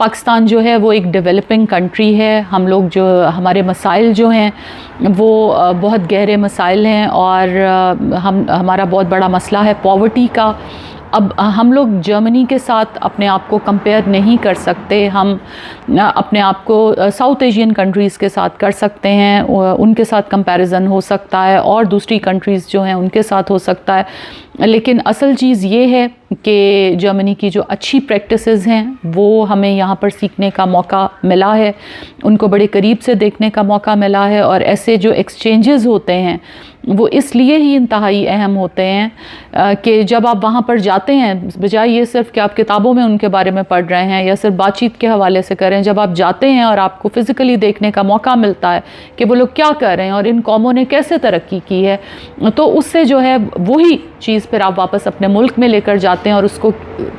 پاکستان جو ہے وہ ایک ڈیولپنگ کنٹری ہے. ہم لوگ جو ہمارے مسائل جو ہیں وہ بہت گہرے مسائل ہیں, اور ہمارا بہت بڑا مسئلہ ہے پاورٹی کا. اب ہم لوگ جرمنی کے ساتھ اپنے آپ کو کمپیئر نہیں کر سکتے. ہم اپنے آپ کو ساؤتھ ایشین کنٹریز کے ساتھ کر سکتے ہیں, ان کے ساتھ کمپیریزن ہو سکتا ہے, اور دوسری کنٹریز جو ہیں ان کے ساتھ ہو سکتا ہے. لیکن اصل چیز یہ ہے کہ جرمنی کی جو اچھی پریکٹسز ہیں وہ ہمیں یہاں پر سیکھنے کا موقع ملا ہے, ان کو بڑے قریب سے دیکھنے کا موقع ملا ہے. اور ایسے جو ایکسچینجز ہوتے ہیں وہ اس لیے ہی انتہائی اہم ہوتے ہیں کہ جب آپ وہاں پر جاتے ہیں, بجائے یہ صرف کہ آپ کتابوں میں ان کے بارے میں پڑھ رہے ہیں یا صرف بات چیت کے حوالے سے کر رہے ہیں, جب آپ جاتے ہیں اور آپ کو فزیکلی دیکھنے کا موقع ملتا ہے کہ وہ لوگ کیا کر رہے ہیں اور ان قوموں نے کیسے ترقی کی ہے, تو اس سے جو ہے وہی چیز پھر آپ واپس اپنے ملک میں لے کر جاتے ہیں اور اس کو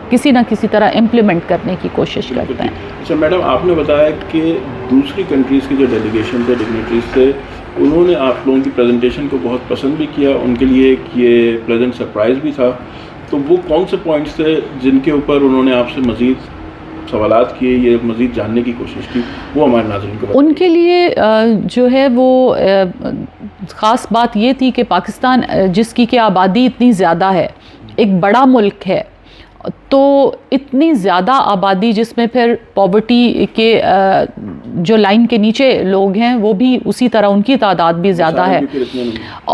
کسی نہ کسی طرح امپلیمنٹ کرنے کی کوشش کرتے ہیں. اچھا میڈم, آپ نے بتایا کہ دوسری کنٹریز کے جو ڈیلیگیشن تھے, ڈگنیٹریز تھے, انہوں نے آپ لوگوں کی پریزنٹیشن کو بہت پسند بھی کیا, ان کے لیے ایک یہ پلیزنٹ سرپرائز بھی تھا. تو وہ کون سے پوائنٹس تھے جن کے اوپر انہوں نے آپ سے مزید سوالات کیے, یہ مزید جاننے کی کوشش کی, وہ ہمارے ناظرین کو ان کے لیے جو ہے وہ خاص بات یہ تھی کہ پاکستان جس کی کہ آبادی اتنی زیادہ ہے, ایک بڑا ملک ہے, تو اتنی زیادہ آبادی جس میں پھر پاورٹی کے جو لائن کے نیچے لوگ ہیں وہ بھی اسی طرح ان کی تعداد بھی زیادہ ہے,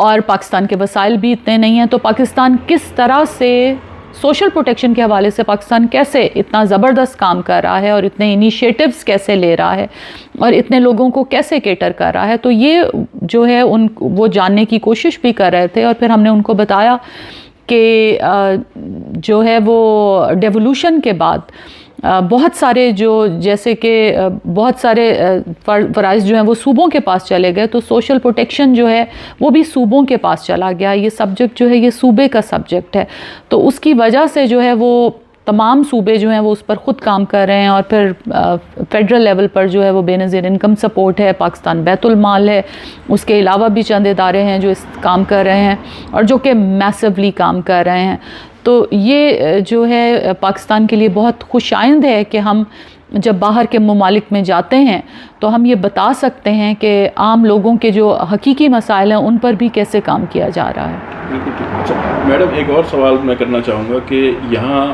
اور پاکستان کے وسائل بھی اتنے نہیں ہیں. تو پاکستان کس طرح سے سوشل پروٹیکشن کے حوالے سے پاکستان کیسے اتنا زبردست کام کر رہا ہے, اور اتنے انیشیٹوز کیسے لے رہا ہے, اور اتنے لوگوں کو کیسے کیٹر کر رہا ہے, تو یہ جو ہے وہ جاننے کی کوشش بھی کر رہے تھے. اور پھر ہم نے ان کو بتایا کہ جو ہے وہ ڈیولوشن کے بعد بہت سارے جیسے کہ بہت سارے فرائض جو ہیں وہ صوبوں کے پاس چلے گئے, تو سوشل پروٹیکشن جو ہے وہ بھی صوبوں کے پاس چلا گیا. یہ سبجیکٹ جو ہے یہ صوبے کا سبجیکٹ ہے, تو اس کی وجہ سے جو ہے وہ تمام صوبے جو ہیں وہ اس پر خود کام کر رہے ہیں. اور پھر فیڈرل لیول پر جو ہے وہ بے نظیر انکم سپورٹ ہے, پاکستان بیت المال ہے, اس کے علاوہ بھی چند ادارے ہیں جو اس کام کر رہے ہیں اور جو کہ میسولی کام کر رہے ہیں. تو یہ جو ہے پاکستان کے لیے بہت خوش آئند ہے کہ ہم جب باہر کے ممالک میں جاتے ہیں تو ہم یہ بتا سکتے ہیں کہ عام لوگوں کے جو حقیقی مسائل ہیں ان پر بھی کیسے کام کیا جا رہا ہے. بالکل ٹھیک. اچھا میڈم, ایک اور سوال میں کرنا چاہوں گا کہ یہاں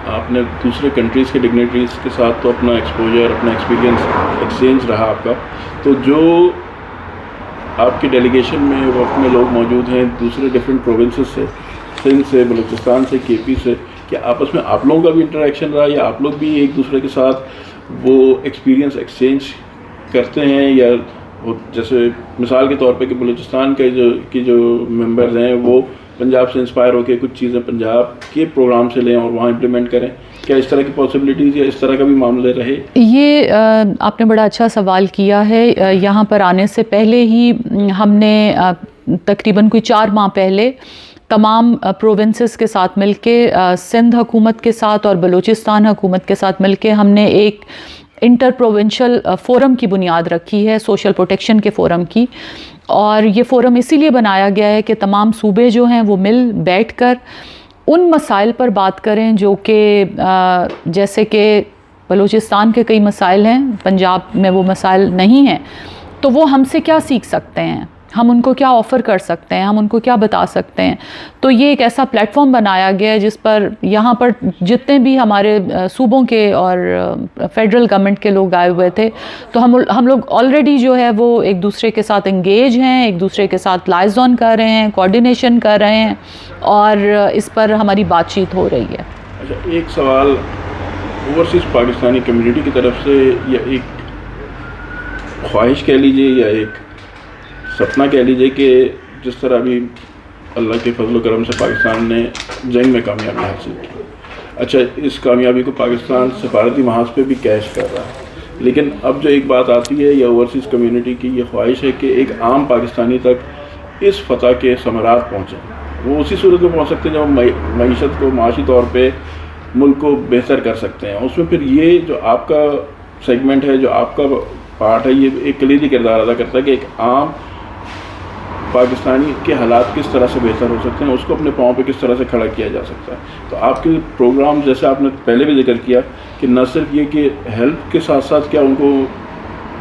آپ نے دوسرے کنٹریز کے ڈگنیٹریز کے ساتھ تو اپنا ایکسپوجر, اپنا ایکسپیرینس ایکسچینج رہا آپ کا, تو جو آپ کی ڈیلیگیشن میں وقت میں لوگ موجود ہیں دوسرے ڈفرینٹ پروونسز سے, سندھ سے, بلوچستان سے, کے پی سے, کیا آپس میں آپ لوگوں کا بھی انٹریکشن رہا, یا آپ لوگ بھی ایک دوسرے کے ساتھ وہ ایکسپیرینس ایکسچینج کرتے ہیں, یا جیسے مثال کے طور پہ کہ بلوچستان کے جو ممبرز ہیں وہ پنجاب سے انسپائر ہو کے کچھ چیزیں پنجاب کے پروگرام سے لیں اور وہاں امپلیمنٹ کریں, کیا اس طرح کی پاسبلٹیز یا اس طرح کا بھی معاملے رہے؟ یہ آپ نے بڑا اچھا سوال کیا ہے. یہاں پر آنے سے پہلے ہی ہم نے تقریباً کوئی 4 ماہ پہلے تمام پروونسز کے ساتھ مل کے, سندھ حکومت کے ساتھ اور بلوچستان حکومت کے ساتھ مل کے ہم نے ایک انٹر پروونشل فورم کی بنیاد رکھی ہے, سوشل پروٹیکشن کے فورم کی. اور یہ فورم اسی لیے بنایا گیا ہے کہ تمام صوبے جو ہیں وہ مل بیٹھ کر ان مسائل پر بات کریں جو کہ جیسے کہ بلوچستان کے کئی مسائل ہیں, پنجاب میں وہ مسائل نہیں ہیں, تو وہ ہم سے کیا سیکھ سکتے ہیں, ہم ان کو کیا آفر کر سکتے ہیں, ہم ان کو کیا بتا سکتے ہیں. تو یہ ایک ایسا پلیٹ فارم بنایا گیا ہے جس پر یہاں پر جتنے بھی ہمارے صوبوں کے اور فیڈرل گورنمنٹ کے لوگ آئے ہوئے تھے, تو ہم لوگ آلریڈی جو ہے وہ ایک دوسرے کے ساتھ انگیج ہیں, ایک دوسرے کے ساتھ لائزون کر رہے ہیں, کوآرڈینیشن کر رہے ہیں, اور اس پر ہماری بات چیت ہو رہی ہے. اچھا, ایک سوال اوورسیز پاکستانی کمیونٹی کی طرف سے, یا ایک خواہش کہہ لیجیے یا ایک سپنا کہہ لیجیے کہ جس طرح ابھی اللہ کے فضل و کرم سے پاکستان نے جنگ میں کامیابی حاصل کی, اچھا اس کامیابی کو پاکستان سفارتی محاذ پہ بھی کیش کر رہا ہے, لیکن اب جو ایک بات آتی ہے یا اوورسیز کمیونٹی کی یہ خواہش ہے کہ ایک عام پاکستانی تک اس فتح کے ثمرات پہنچیں. وہ اسی صورت میں پہنچ سکتے ہیں جب معیشت کو معاشی طور پہ ملک کو بہتر کر سکتے ہیں. اس میں پھر یہ جو آپ کا سیگمنٹ ہے, جو آپ کا پارٹ ہے, یہ ایک کلیدی کردار ادا کرتا ہے کہ ایک عام پاکستانی کے حالات کس طرح سے بہتر ہو سکتے ہیں, اس کو اپنے پاؤں پہ کس طرح سے کھڑا کیا جا سکتا ہے. تو آپ کے پروگرام جیسے آپ نے پہلے بھی ذکر کیا کہ نہ صرف یہ کہ ہیلپ کے ساتھ ساتھ کیا ان کو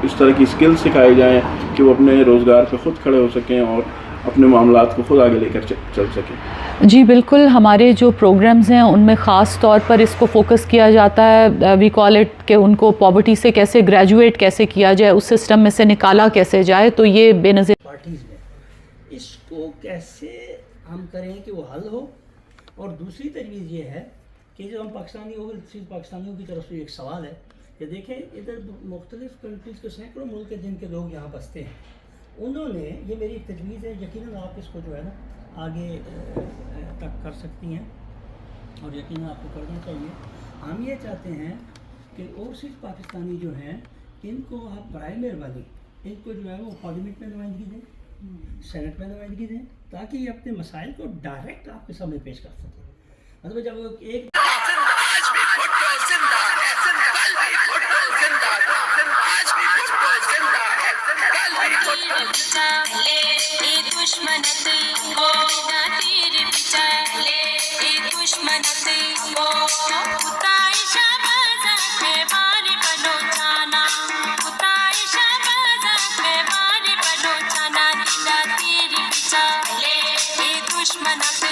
اس طرح کی اسکل سکھائی جائیں کہ وہ اپنے روزگار پہ خود کھڑے ہو سکیں اور اپنے معاملات کو خود آگے لے کر چل سکیں. جی بالکل، ہمارے جو پروگرامز ہیں ان میں خاص طور پر اس کو فوکس کیا جاتا ہے. وی کال اٹ کہ ان کو پاورٹی سے کیسے گریجویٹ کیسے کیا جائے، اس سسٹم میں سے نکالا کیسے جائے. تو یہ بے نظیر پارٹیز میں اس کو کیسے ہم کریں کہ وہ حل ہو. اور دوسری تجویز یہ ہے کہ جو ہم پاکستانیوں کی طرف سے ایک سوال ہے کہ دیکھیں ادھر مختلف کنٹریز کے سینکڑوں ملک ہیں جن کے لوگ یہاں بستے ہیں. انہوں نے یہ میری ایک تجویز ہے، یقیناً آپ اس کو جو ہے نا آگے تک کر سکتی ہیں اور یقیناً آپ کو کرنا چاہیے. ہم یہ چاہتے ہیں کہ اوورسیز پاکستانی جو ہیں ان کو آپ برائے مہربانی ان کو جو ہے وہ پارلیمنٹ میں نمائندگی دیں، سینٹ میں نمائندگی دیں، تاکہ یہ اپنے مسائل کو ڈائریکٹ آپ کے سامنے پیش کر سکیں. مطلب جب وہ ایک دشمن